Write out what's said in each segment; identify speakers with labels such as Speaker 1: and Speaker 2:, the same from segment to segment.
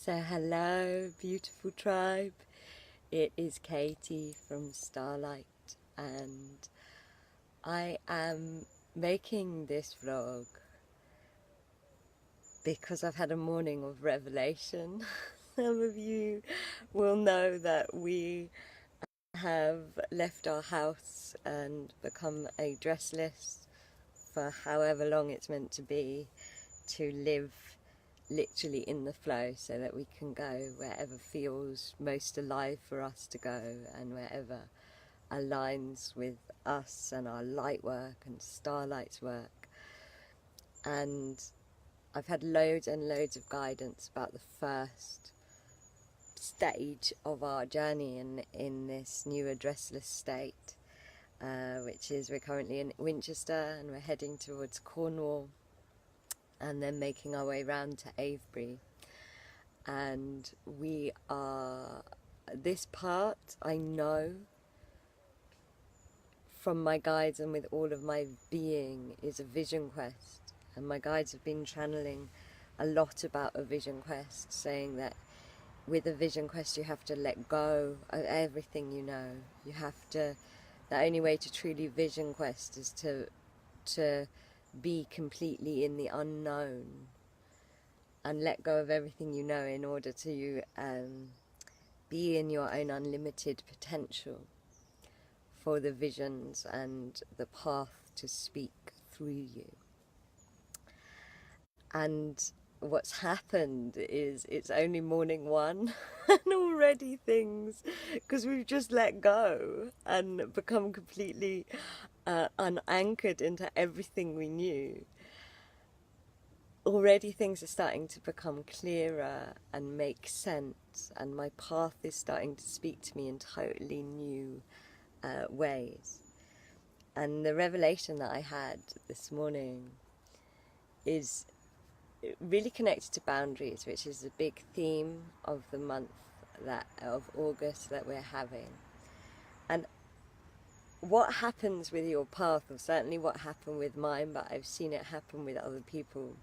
Speaker 1: So hello, beautiful tribe. It is Katie from Starlight, and I am making this vlog because I've had a morning of revelation. Some of you will know that we have left our house and become a dressless for however long it's meant to be, to live literally in the flow so that we can go wherever feels most alive for us to go and wherever aligns with us and our light work and Starlight's work. And I've had loads and loads of guidance about the first stage of our journey in this new addressless state, which is we're currently in Winchester and we're heading towards Cornwall and then making our way round to Avebury. And we are, this part I know from my guides and with all of my being is a vision quest, and my guides have been channeling a lot about a vision quest, saying that with a vision quest you have to let go of everything you know. You have to, the only way to truly vision quest is to be completely in the unknown and let go of everything you know in order to be in your own unlimited potential for the visions and the path to speak through you. And what's happened is it's only morning one and already things, because we've just let go and become completely unanchored into everything we knew. Already things are starting to become clearer and make sense, and my path is starting to speak to me in totally new ways. And the revelation that I had this morning is really connected to boundaries, which is a big theme of the month of August that we're having. And what happens with your path, or certainly what happened with mine, but I've seen it happen with other people,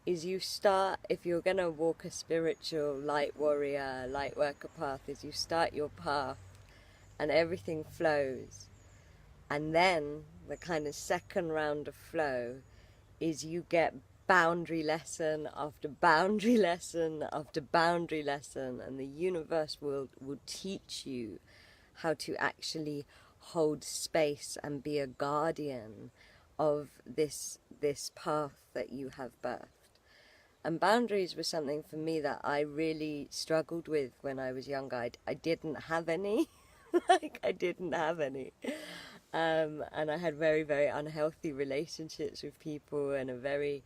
Speaker 1: is you start, if you're going to walk a spiritual light warrior, light worker path, is you start your path and everything flows. And then the kind of second round of flow is you get boundary lesson after boundary lesson after boundary lesson, and the universe will teach you how to actually hold space and be a guardian of this path that you have birthed. And boundaries was something for me that I really struggled with when I was younger. I didn't have any. I didn't have any. And I had very, very unhealthy relationships with people and a very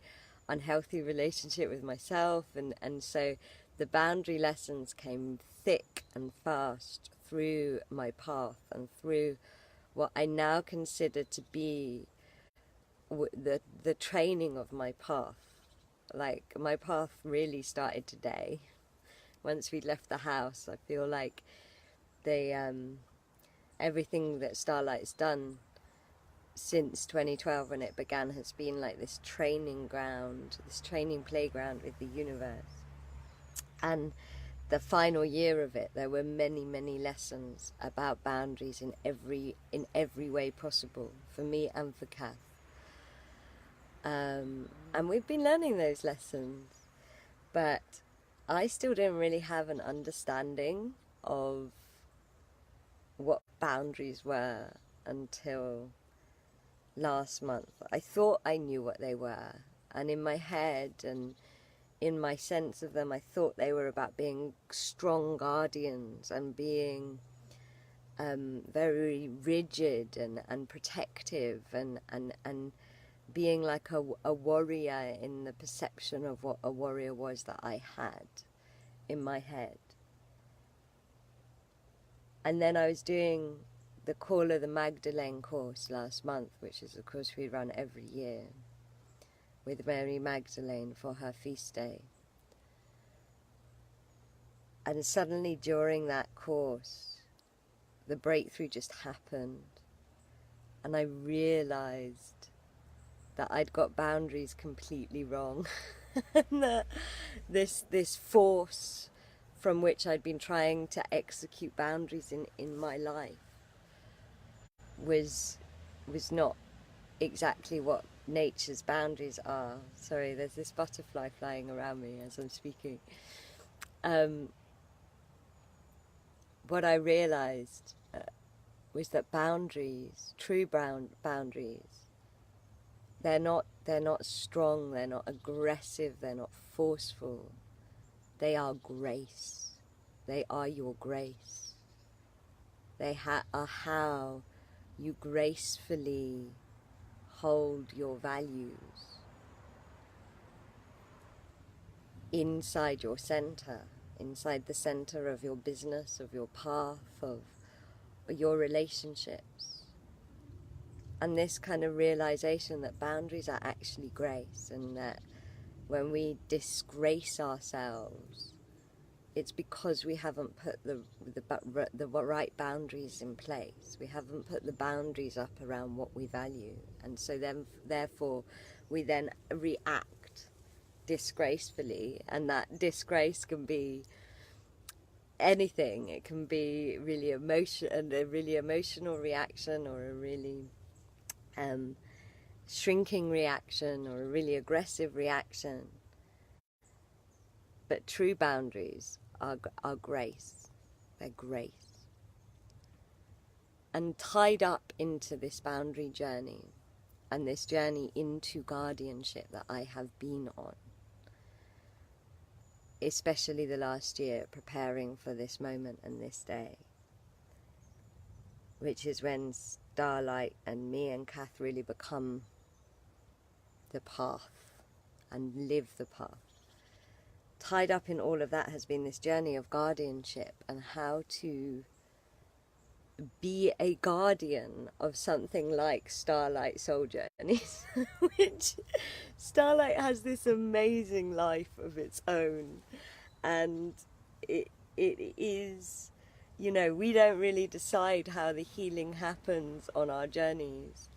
Speaker 1: unhealthy relationship with myself. And so the boundary lessons came thick and fast through my path and through what I now consider to be the training of my path. Like, my path really started today. Once we left the house, I feel like everything that Starlight's done since 2012 when it began has been like this training ground, this training playground with the universe. And the final year of it, there were many, many lessons about boundaries in every way possible, for me and for Kath. And we've been learning those lessons, but I still didn't really have an understanding of what boundaries were until last month. I thought I knew what they were, and in my head and in my sense of them, I thought they were about being strong guardians and being very rigid and protective and being like a warrior in the perception of what a warrior was that I had in my head. And then I was doing the Call of the Magdalene course last month, which is a course we run every year with Mary Magdalene for her feast day. And suddenly during that course, the breakthrough just happened, and I realized that I'd got boundaries completely wrong. And this force from which I'd been trying to execute boundaries in my life was not exactly what nature's boundaries are. Sorry, there's this butterfly flying around me as I'm speaking. What I realized was that boundaries, true boundaries, they're not strong, they're not aggressive, they're not forceful. They are grace. They are your grace. They are how you gracefully hold your values inside your center, inside the center of your business, of your path, of your relationships. And this kind of realization that boundaries are actually grace, and that when we disgrace ourselves, it's because we haven't put the right boundaries in place. We haven't put the boundaries up around what we value. And so then, therefore, we then react disgracefully, and that disgrace can be anything. It can be a really emotional reaction, or a really shrinking reaction, or a really aggressive reaction. But true boundaries are grace. They're grace. And tied up into this boundary journey, and this journey into guardianship that I have been on, especially the last year, preparing for this moment and this day, which is when Starlight and me and Kath really become the path and live the path. Tied up in all of that has been this journey of guardianship, and how to be a guardian of something like Starlight Soul Journeys, which Starlight has this amazing life of its own, and it is, you know, we don't really decide how the healing happens on our journeys.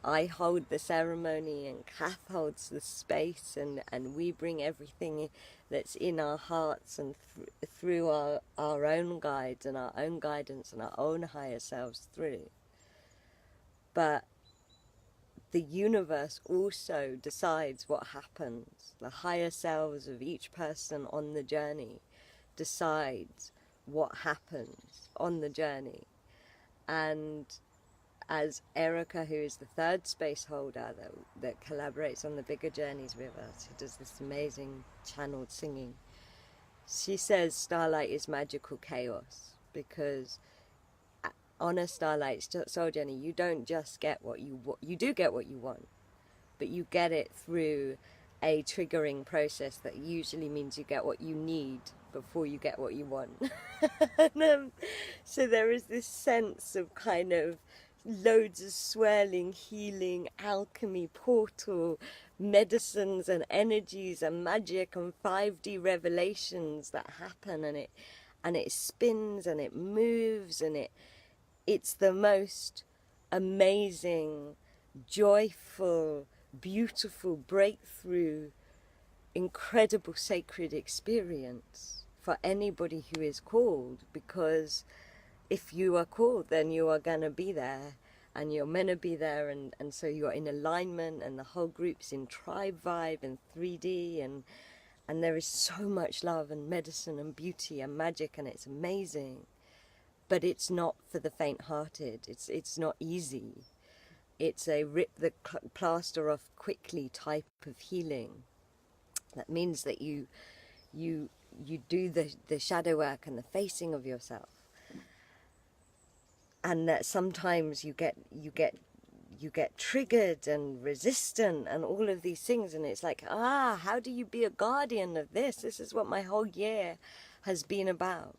Speaker 1: I hold the ceremony, and Kath holds the space, and we bring everything that's in our hearts and through our own guides and our own guidance and our own higher selves through. But the universe also decides what happens. The higher selves of each person on the journey decides what happens on the journey. And as Erica, who is the third space holder that collaborates on the bigger journeys with us, who does this amazing channeled singing, she says Starlight is magical chaos, because on a Starlight soul journey, you don't just get what you want. You do get what you want, but you get it through a triggering process that usually means you get what you need before you get what you want. And, so there is this sense of kind of loads of swirling, healing, alchemy, portal, medicines and energies and magic and 5D revelations that happen, and it spins and it moves, and it's the most amazing, joyful, beautiful breakthrough, incredible sacred experience for anybody who is called, because if you are called, then you are going to be there, and you're meant to be there, and so you're in alignment, and the whole group's in tribe vibe and 3D, and there is so much love and medicine and beauty and magic, and it's amazing. But it's not for the faint-hearted. It's not easy. It's a rip the plaster off quickly type of healing. That means that you do the shadow work and the facing of yourself, and that sometimes you get triggered and resistant and all of these things, and it's like, how do you be a guardian of this? This is what my whole year has been about.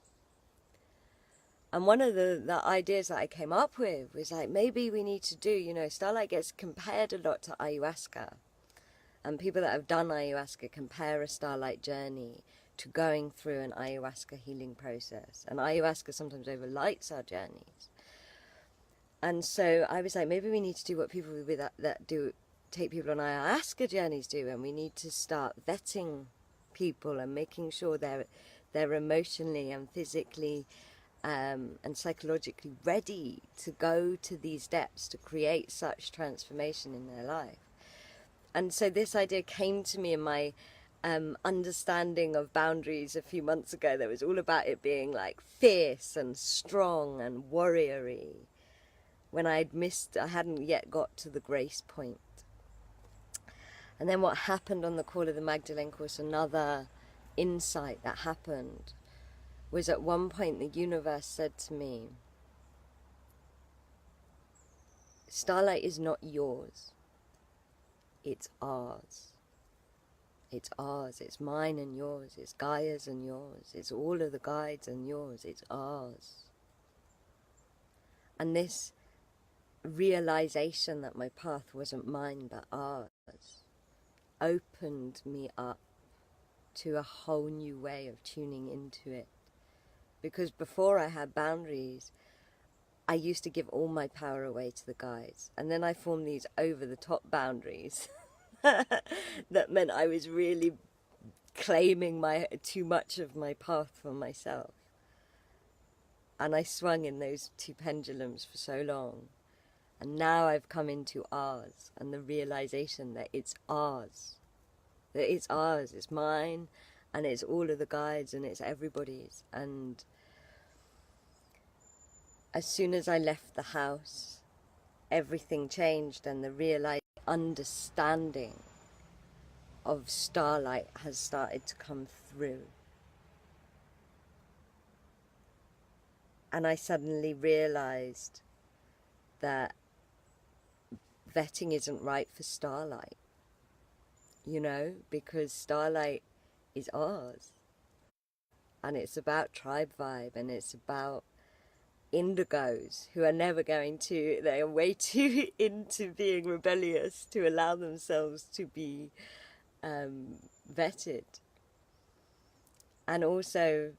Speaker 1: And one of the ideas that I came up with was like, maybe we need to do, you know, Starlight gets compared a lot to ayahuasca, and people that have done ayahuasca compare a Starlight journey to going through an ayahuasca healing process, and ayahuasca sometimes overlights our journeys. And so I was like, maybe we need to do what people that take people on ayahuasca journeys do, and we need to start vetting people and making sure they're emotionally and physically and psychologically ready to go to these depths to create such transformation in their life. And so this idea came to me in my understanding of boundaries a few months ago. That was all about it being like fierce and strong and warrior-y, when I hadn't yet got to the grace point. And then what happened on the Call of the Magdalene course, another insight that happened, was at one point the universe said to me, Starlight is not yours, it's ours. It's ours, it's mine and yours, it's Gaia's and yours, it's all of the guides and yours, it's ours. And this realization that my path wasn't mine but ours opened me up to a whole new way of tuning into it. Because before I had boundaries, I used to give all my power away to the guides. And then I formed these over-the-top boundaries that meant I was really claiming too much of my path for myself. And I swung in those two pendulums for so long. And now I've come into ours, and the realization that it's ours. That it's ours, it's mine, and it's all of the guides, and it's everybody's. And as soon as I left the house, everything changed, and the understanding of Starlight has started to come through. And I suddenly realized that vetting isn't right for Starlight, you know, because Starlight is ours. And it's about tribe vibe, and it's about indigos who are never going to, they are way too into being rebellious to allow themselves to be vetted. And also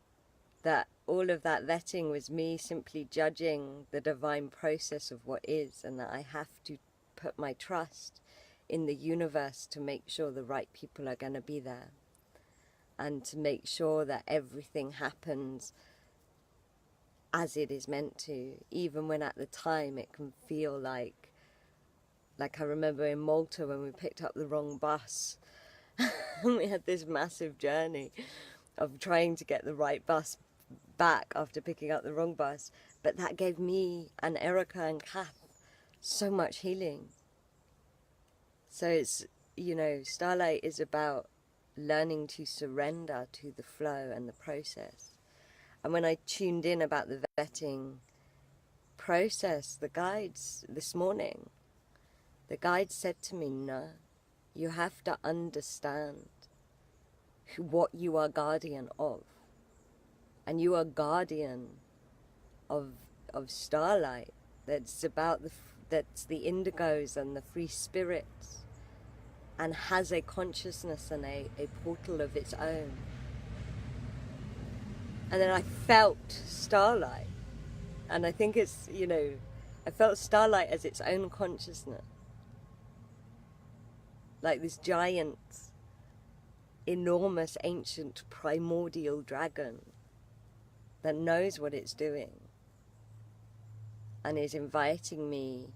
Speaker 1: that all of that vetting was me simply judging the divine process of what is, and that I have to put my trust in the universe to make sure the right people are going to be there, and to make sure that everything happens as it is meant to, even when at the time it can feel like I remember in Malta when we picked up the wrong bus. We had this massive journey of trying to get the right bus back after picking up the wrong bus, but that gave me and Erica and Kath so much healing. So it's, you know, Starlight is about learning to surrender to the flow and the process. And when I tuned in about the vetting process, the guides this morning, the guides said to me, no, you have to understand what you are guardian of. And you are guardian of Starlight. That's about that's the indigos and the free spirits, and has a consciousness and a portal of its own. And then I felt Starlight, and I think it's, you know, I felt Starlight as its own consciousness, like this giant, enormous, ancient, primordial dragon that knows what it's doing and is inviting me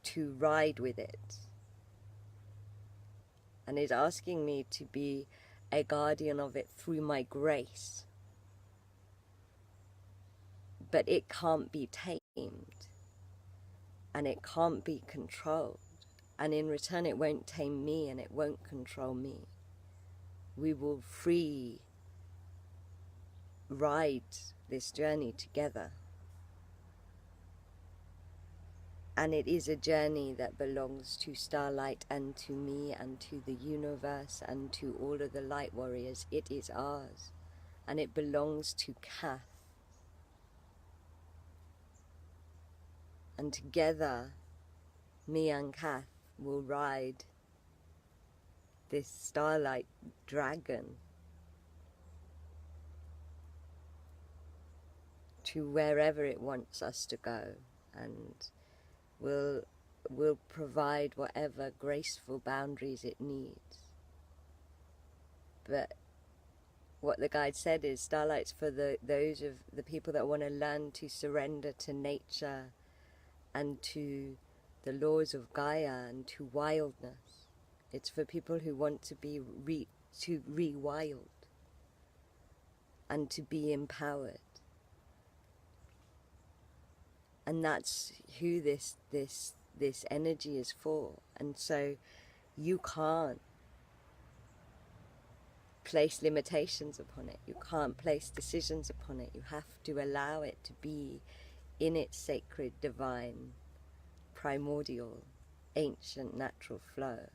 Speaker 1: to ride with it, and is asking me to be a guardian of it through my grace. But it can't be tamed, and it can't be controlled, and in return it won't tame me and it won't control me. We will free ride this journey together. And it is a journey that belongs to Starlight and to me and to the universe and to all of the light warriors. It is ours, and it belongs to Kath. And together, me and Kath will ride this Starlight dragon to wherever it wants us to go, and we'll provide whatever graceful boundaries it needs. But what the guide said is starlights for those of the people that want to learn to surrender to nature and to the laws of Gaia and to wildness. It's for people who want to be re-wild and to be empowered. And that's who this energy is for. And so you can't place limitations upon it. You can't place decisions upon it. You have to allow it to be in its sacred, divine, primordial, ancient, natural flow,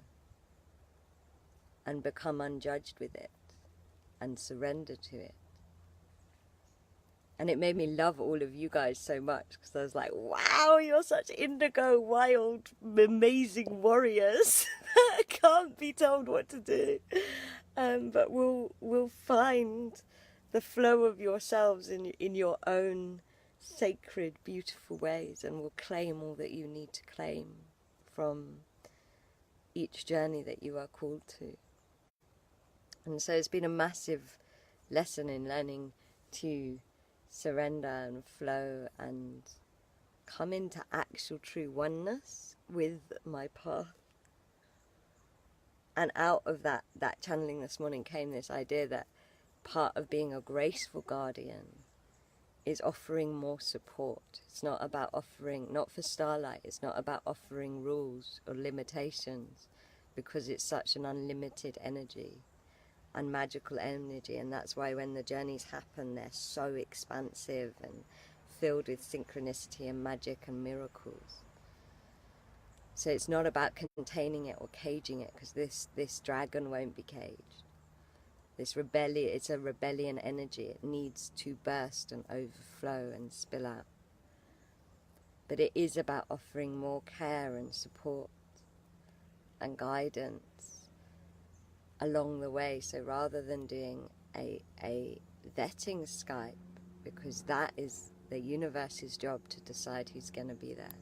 Speaker 1: and become unjudged with it and surrender to it. And it made me love all of you guys so much, because I was like, wow, you're such indigo, wild, amazing warriors that can't be told what to do. But we'll find the flow of yourselves in your own sacred, beautiful ways, and will claim all that you need to claim from each journey that you are called to. And so it's been a massive lesson in learning to surrender and flow and come into actual true oneness with my path. And out of that channeling this morning came this idea that part of being a graceful guardian is offering more support. It's not about offering, not for Starlight, it's not about offering rules or limitations, because it's such an unlimited energy and magical energy. And that's why when the journeys happen, they're so expansive and filled with synchronicity and magic and miracles. So it's not about containing it or caging it, because this dragon won't be caged. This rebellion, it's a rebellion energy. It needs to burst and overflow and spill out. But it is about offering more care and support and guidance along the way. So rather than doing a vetting Skype, because that is the universe's job to decide who's going to be there,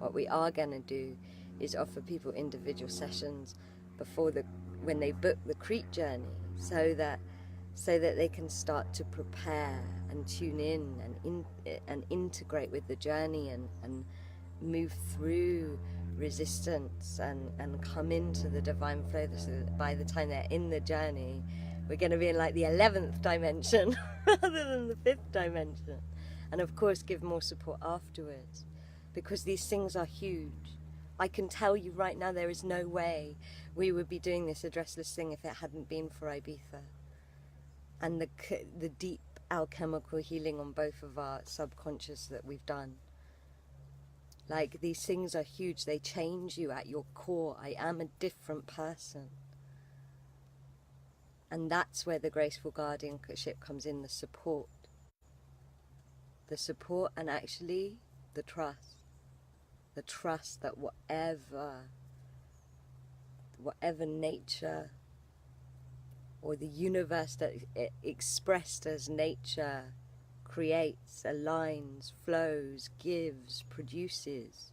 Speaker 1: what we are going to do is offer people individual sessions when they book the Crete journey, so that they can start to prepare and tune in and integrate with the journey and move through resistance and come into the divine flow, so that by the time they're in the journey, we're going to be in like the 11th dimension rather than the 5th dimension. And of course give more support afterwards, because these things are huge. I can tell you right now, there is no way we would be doing this addressless thing if it hadn't been for Ibiza and the deep alchemical healing on both of our subconscious that we've done. Like, these things are huge. They change you at your core. I am a different person. And that's where the graceful guardianship comes in, the support. The support and actually the trust. The trust that whatever nature or the universe that expressed as nature creates, aligns, flows, gives, produces,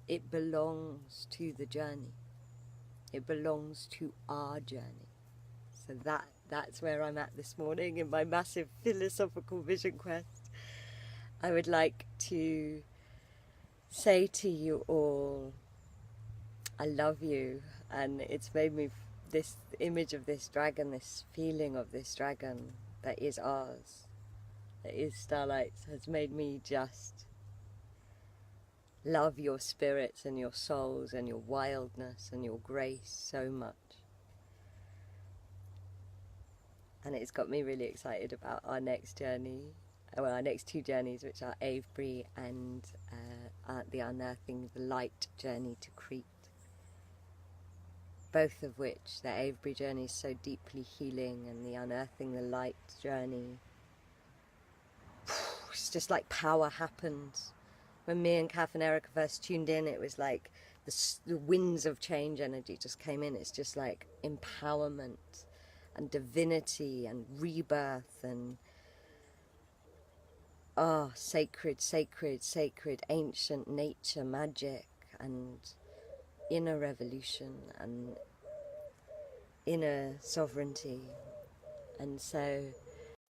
Speaker 1: it belongs to the journey. It belongs to our journey. So that's where I'm at this morning in my massive philosophical vision quest. I would like to say to you all, I love you. And it's made me, this image of this dragon, this feeling of this dragon that is ours, that is Starlights, has made me just love your spirits and your souls and your wildness and your grace so much. And it's got me really excited about our next journey, well, our next two journeys, which are Avebury and the Unearthing the Light journey to Crete. Both of which, the Avebury journey is so deeply healing, and the Unearthing the Light journey, it's just like power happens. When me and Kath and Erica first tuned in, it was like the winds of change energy just came in. It's just like empowerment and divinity and rebirth and sacred, sacred, sacred, ancient nature magic and inner revolution. And inner sovereignty. And so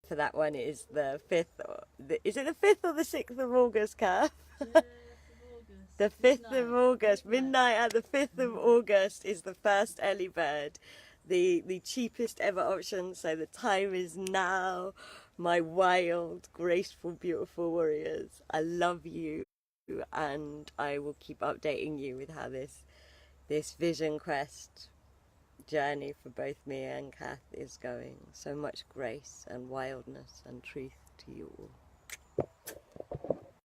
Speaker 1: for that one it is the 5th, is it the 5th or the 6th of August, Kath? The 5th of August, midnight at the 5th of August is the first early bird, the cheapest ever option, so the time is now. My wild, graceful, beautiful warriors, I love you, and I will keep updating you with how this vision quest journey for both me and Kath is going. So much grace and wildness and truth to you all.